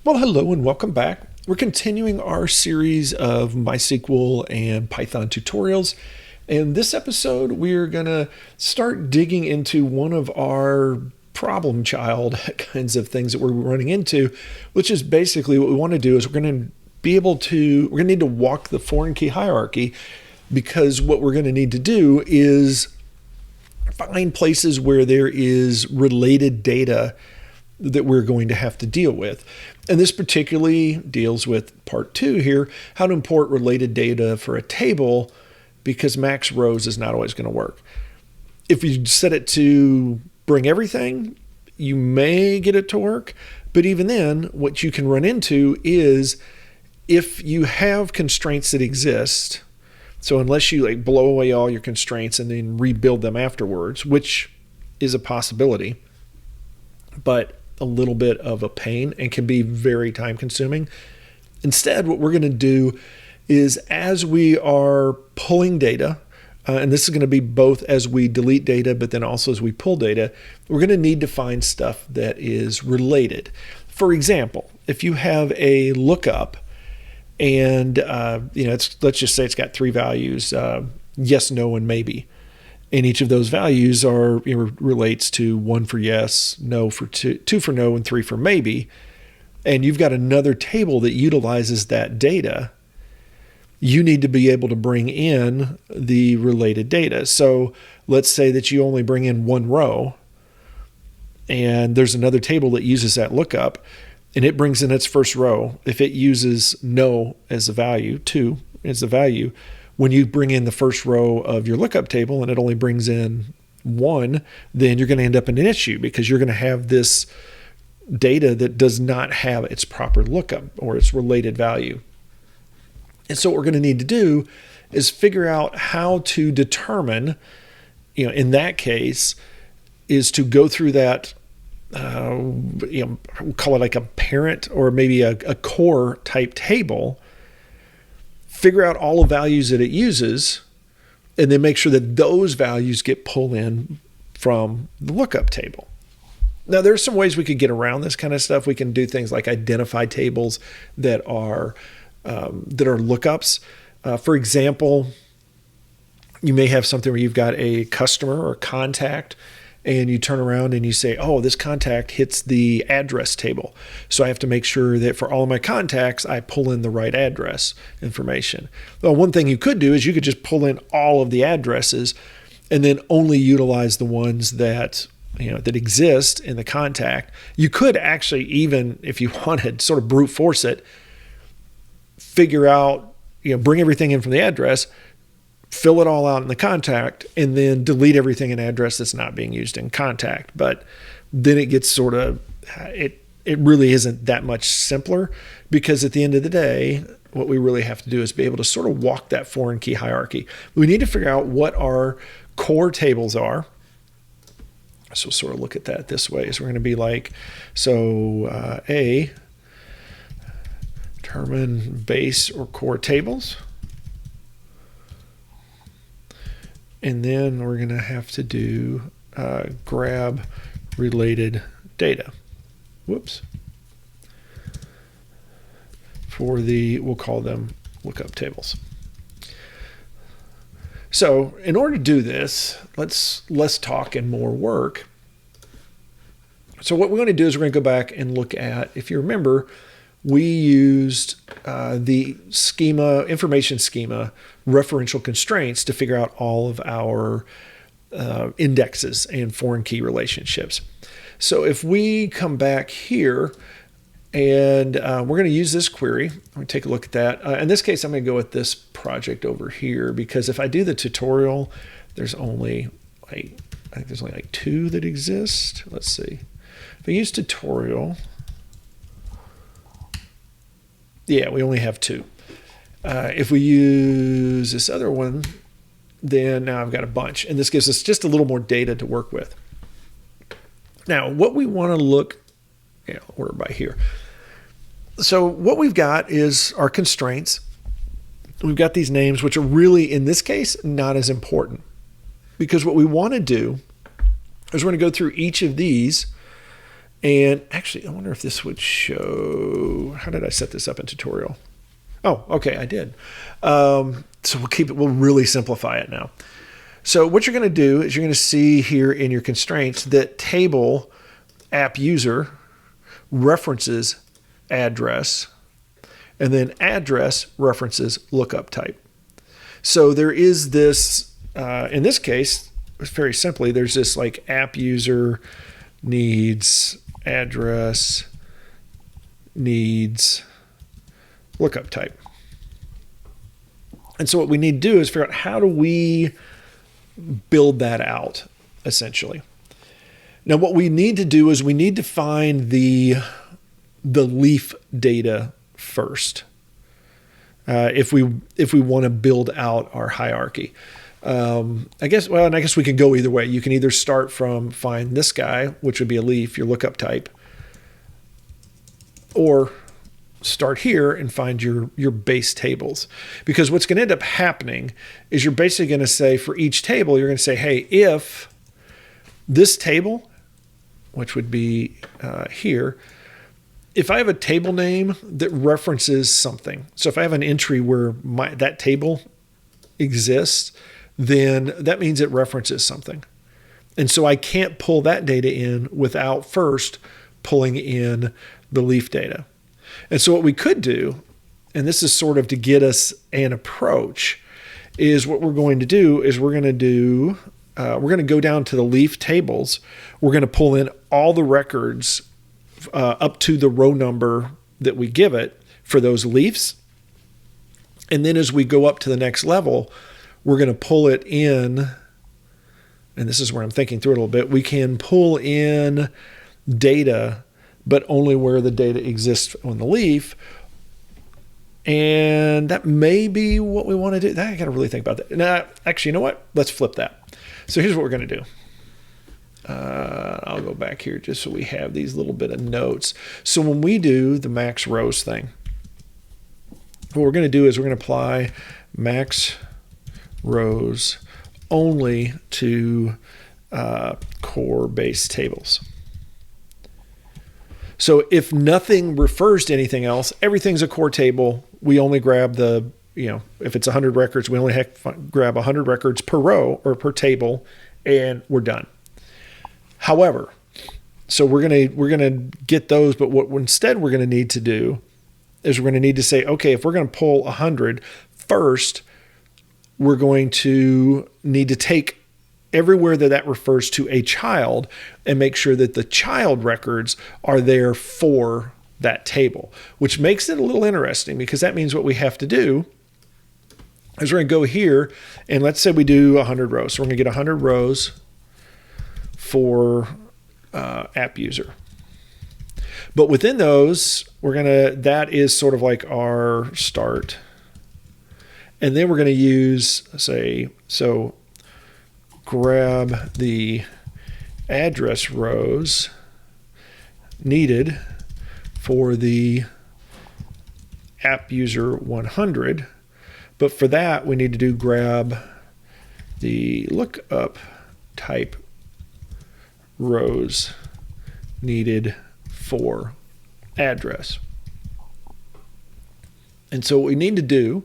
Well, hello and welcome back. We're continuing our series of MySQL and Python tutorials. In this episode, we're going to start digging into one of our problem child kinds of things that we're running into, which is basically what we want to do is we're going to need to walk the foreign key hierarchy, because what we're going to need to do is find places where there is related data that we're going to have to deal with. And this particularly deals with part 2 here, how to import related data for a table, because max rows is not always going to work. If you set it to bring everything, you may get it to work. But even then, what you can run into is if you have constraints that exist, so unless you blow away all your constraints and then rebuild them afterwards, which is a possibility, but a little bit of a pain and can be very time consuming. Instead, what we're going to do is as we are pulling data, and this is going to be both as we delete data, but then also as we pull data, we're going to need to find stuff that is related. For example, if you have a lookup and let's just say it's got 3 values, yes, no, and maybe. And each of those values relates to 1 for yes, no for 2 for no, and 3 for maybe. And you've got another table that utilizes that data. You need to be able to bring in the related data. So let's say that you only bring in 1 row, and there's another table that uses that lookup, and it brings in its first row. If it uses no as a value, 2 as the value, when you bring in the first row of your lookup table and it only brings in 1, then you're going to end up in an issue, because you're going to have this data that does not have its proper lookup or its related value. And so what we're going to need to do is figure out how to determine, in that case, is to go through that, we'll call it like a parent or maybe a core type table, figure out all the values that it uses, and then make sure that those values get pulled in from the lookup table. Now, there's some ways we could get around this kind of stuff. We can do things like identify tables that are lookups. For example, you may have something where you've got a customer or contact, and you turn around and you say, oh, this contact hits the address table. So I have to make sure that for all of my contacts, I pull in the right address information. Well, one thing you could do is you could just pull in all of the addresses and then only utilize the ones that exist in the contact. You could actually, even if you wanted, sort of brute force it, figure out, bring everything in from the address, fill it all out in the contact, and then delete everything in address that's not being used in contact. But then it gets sort of, it really isn't that much simpler, because at the end of the day, what we really have to do is be able to sort of walk that foreign key hierarchy. We need to figure out what our core tables are. So we'll sort of look at that this way. So we're going to be like, determine base or core tables. And then we're going to have to do grab related data. Whoops. We'll call them lookup tables. So in order to do this, let's talk and more work. So what we're going to do is we're going to go back and look at, if you remember, we used the information schema referential constraints to figure out all of our indexes and foreign key relationships. So if we come back here and we're going to use this query, I'm going to take a look at that. In this case, I'm going to go with this project over here, because if I do the tutorial, there's only I think there's only like 2 that exist. Let's see. If I use tutorial, yeah, we only have 2. If we use this other one, then now I've got a bunch. And this gives us just a little more data to work with. Now, what we want to look, order by here. So what we've got is our constraints. We've got these names, which are really, in this case, not as important. Because what we want to do is we're going to go through each of these And actually, I wonder if this would show, how did I set this up in tutorial? Oh, okay, I did. So we'll really simplify it now. So what you're going to do is you're going to see here in your constraints that table app user references address, and then address references lookup type. So there is this, in this case, very simply, there's this like app user needs address needs lookup type. And so what we need to do is figure out how do we build that out, essentially. Now what we need to do is we need to find the leaf data first. If we want to build out our hierarchy. I guess we could go either way. You can either start from find this guy, which would be a leaf, your lookup type, or start here and find your base tables. Because what's going to end up happening is you're basically going to say for each table, you're going to say, hey, if this table, which would be here, if I have a table name that references something, so if I have an entry where that table exists, then that means it references something. And so I can't pull that data in without first pulling in the leaf data. And so what we could do, and this is sort of to get us an approach, is what we're going to do is we're going to go down to the leaf tables. We're going to pull in all the records up to the row number that we give it for those leaves. And then as we go up to the next level, we're going to pull it in, and this is where I'm thinking through it a little bit. We can pull in data, but only where the data exists on the leaf. And that may be what we want to do. I got to really think about that. Now, actually, you know what? Let's flip that. So here's what we're going to do. I'll go back here just so we have these little bit of notes. So when we do the max rows thing, what we're going to do is we're going to apply max rows only to core base tables. So if nothing refers to anything else, everything's a core table. We only grab if it's 100 records, we only grab 100 records per row or per table, and we're done. However, so we're gonna get those, but what instead we're gonna need to do is we're gonna need to say, okay, if we're gonna pull 100, first we're going to need to take everywhere that refers to a child and make sure that the child records are there for that table, which makes it a little interesting because that means what we have to do is we're going to go here and let's say we do 100 rows. So we're going to get 100 rows for app user. But within those, that is sort of like our start. And then we're going to use, grab the address rows needed for the app user 100. But for that, we need to grab the lookup type rows needed for address. And so what we need to do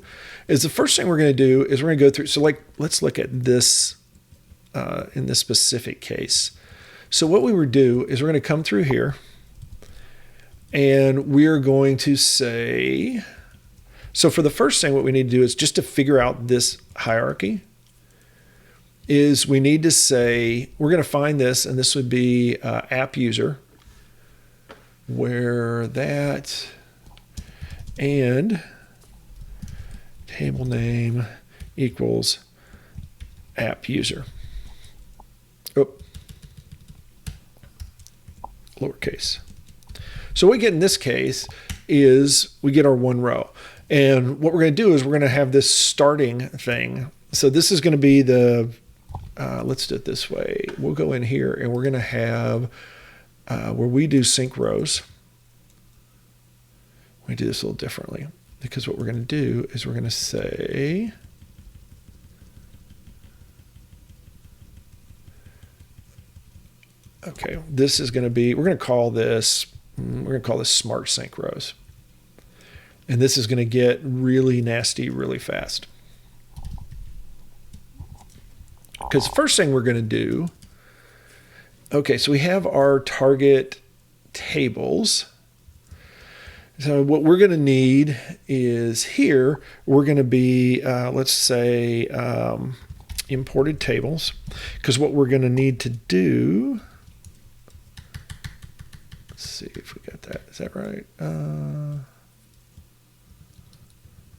is the first thing we're going to do is we're going to go through. So let's look at this in this specific case. So what we would do is we're going to come through here and we're going to say, so for the first thing, what we need to do is just to figure out this hierarchy is we need to say, we're going to find this, and this would be app user, where that and table name equals app user. Lowercase. So what we get in this case is we get our one row. And what we're going to do is we're going to have this starting thing. So this is going to be let's do it this way. We'll go in here and we're going to have where we do sync rows. We do this a little differently because what we're going to do is we're going to say, Okay, this is going to be, we're going to call this Smart Sync rows. And this is going to get really nasty really fast. Because first thing we're going to do, okay, so we have our target tables. So what we're going to need is here, we're going to be, let's say, imported tables. Because what we're going to need to do, let's see if we got that. Is that right?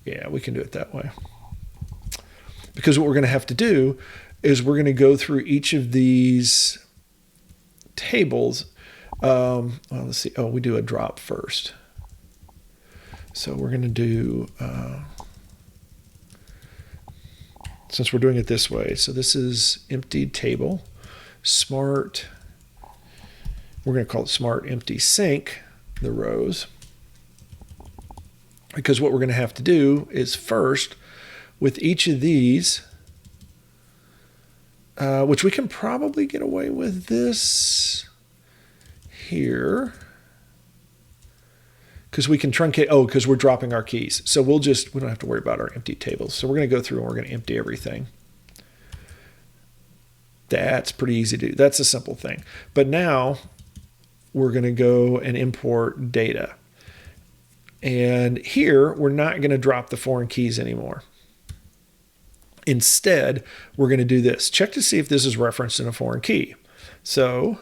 Yeah, we can do it that way. Because what we're going to have to do is we're going to go through each of these tables. Well, let's see. Oh, we do a drop first. So we're going to do, since we're doing it this way, so this is emptied table, smart, we're going to call it smart empty sync, the rows. Because what we're going to have to do is first, with each of these, which we can probably get away with this here, because we can truncate, because we're dropping our keys. So we don't have to worry about our empty tables. So we're going to go through and we're going to empty everything. That's pretty easy to do. That's a simple thing. But now we're going to go and import data. And here, we're not going to drop the foreign keys anymore. Instead, we're going to do this. Check to see if this is referenced in a foreign key. So,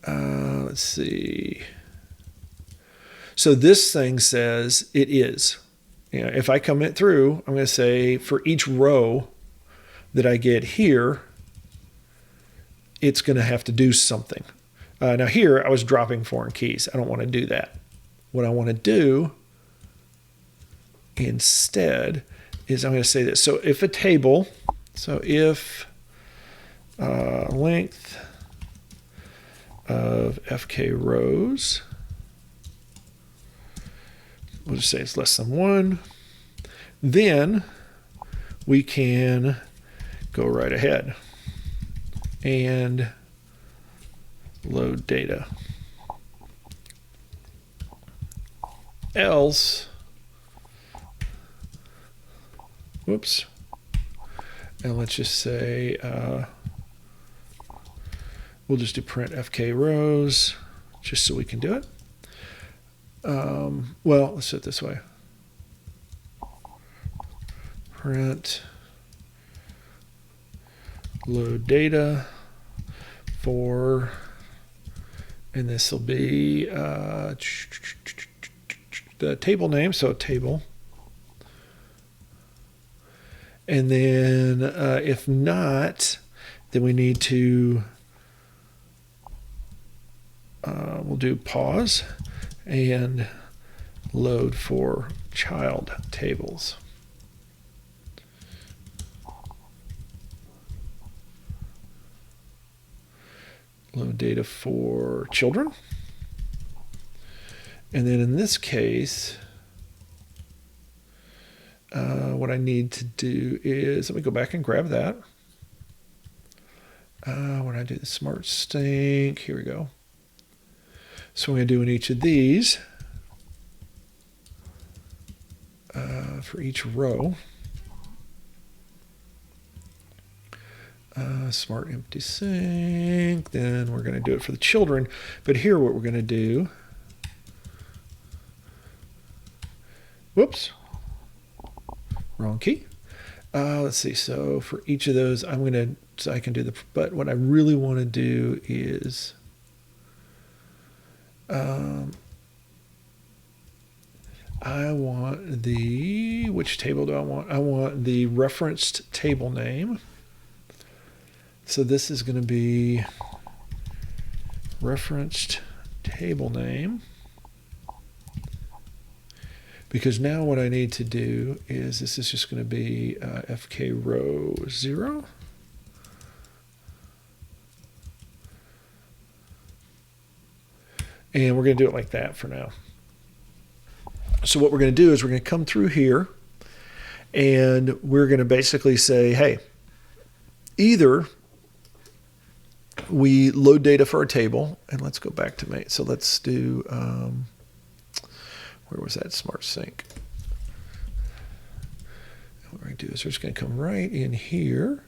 let's see. So this thing says it is. You know, if I come it through, I'm going to say for each row that I get here, it's going to have to do something. Now here, I was dropping foreign keys. I don't want to do that. What I want to do instead is I'm going to say this. So if a table, so if length of FK rows, we'll just say it's less than 1, then we can go right ahead and load data. Else, whoops, and let's just say we'll just do print FK rows just so we can do it. Well, let's do it this way. Print load data for, and this will be the table name, so table. And then if not, then we need to, we'll do pause and load for child tables. Load data for children. And then in this case, what I need to do is, let me go back and grab that. When I do the smart sync, here we go. So I'm going to do in each of these, for each row, smart empty sync, then we're going to do it for the children. But here what we're going to do, whoops, wrong key. Let's see, so for each of those, I'm going to, so I can do the, but what I really want to do is, I want the, which table do I want? I want the referenced table name. So this is going to be referenced table name. Because now what I need to do is, this is just going to be FK row 0. And we're going to do it like that for now. So what we're going to do is we're going to come through here and we're going to basically say, hey, either we load data for our table, and let's go back to main. So let's do, where was that Smart Sync? What we're going to do is we're just going to come right in here.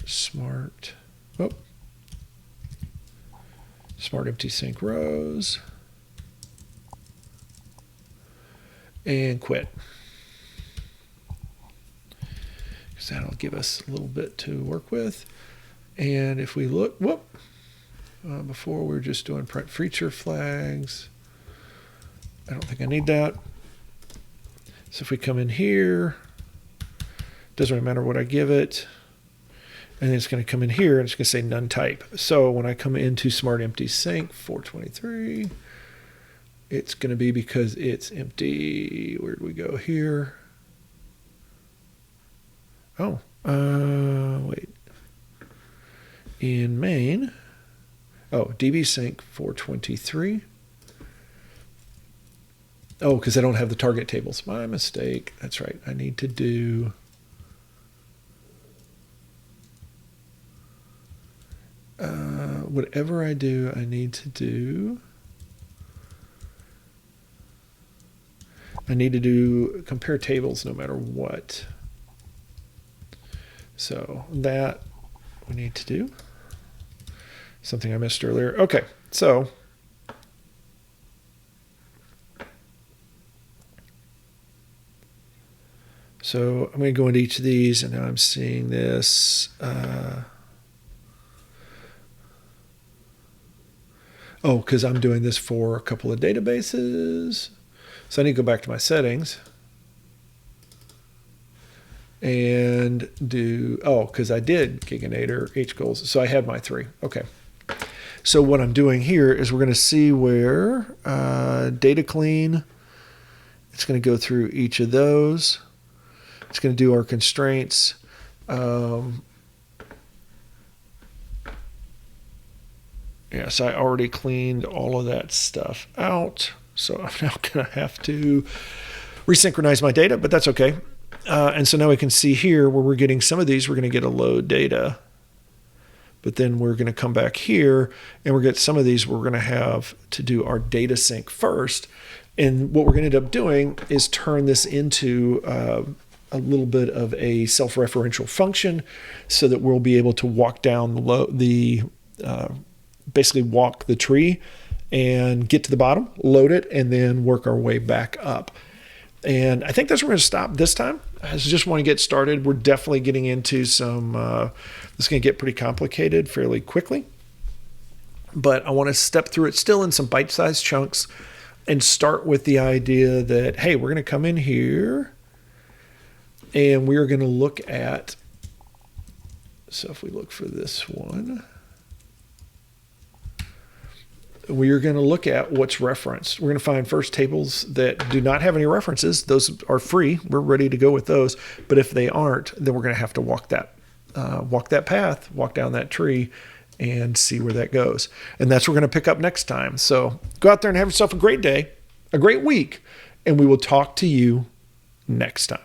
Smart empty sync rows, and quit. Because that'll give us a little bit to work with. And if we look, before we were just doing print feature flags. I don't think I need that. So if we come in here, doesn't really matter what I give it. And then it's going to come in here and it's going to say none type. So when I come into Smart Empty Sync 423, it's going to be because it's empty. Where do we go here? Oh, wait. In main, dbsync 423. Oh, because I don't have the target tables. My mistake. That's right. I need to do... whatever I do, I need to do compare tables no matter what. So that we need to do. Something I missed earlier. Okay, so I'm going to go into each of these, and now I'm seeing this. Because I'm doing this for a couple of databases. So I need to go back to my settings and do, because I did Giganator, H-goals. So I have my 3. Okay. So what I'm doing here is we're going to see where data clean, it's going to go through each of those. It's going to do our constraints. Yes, I already cleaned all of that stuff out. So I'm now going to have to resynchronize my data, but that's okay. And so now we can see here where we're getting some of these, we're going to get a load data. But then we're going to come back here and we're going to get some of these, we're going to have to do our data sync first. And what we're going to end up doing is turn this into a little bit of a self-referential function so that we'll be able to walk down basically walk the tree and get to the bottom, load it, and then work our way back up. And I think that's where we're going to stop this time. I just want to get started. We're definitely getting into some, this is going to get pretty complicated fairly quickly. But I want to step through it still in some bite-sized chunks and start with the idea that, hey, we're going to come in here and we're going to look at, so if we look for this one, we are going to look at what's referenced. We're going to find first tables that do not have any references. Those are free. We're ready to go with those. But if they aren't, then we're going to have to walk that path, walk down that tree, and see where that goes. And that's what we're going to pick up next time. So go out there and have yourself a great day, a great week, and we will talk to you next time.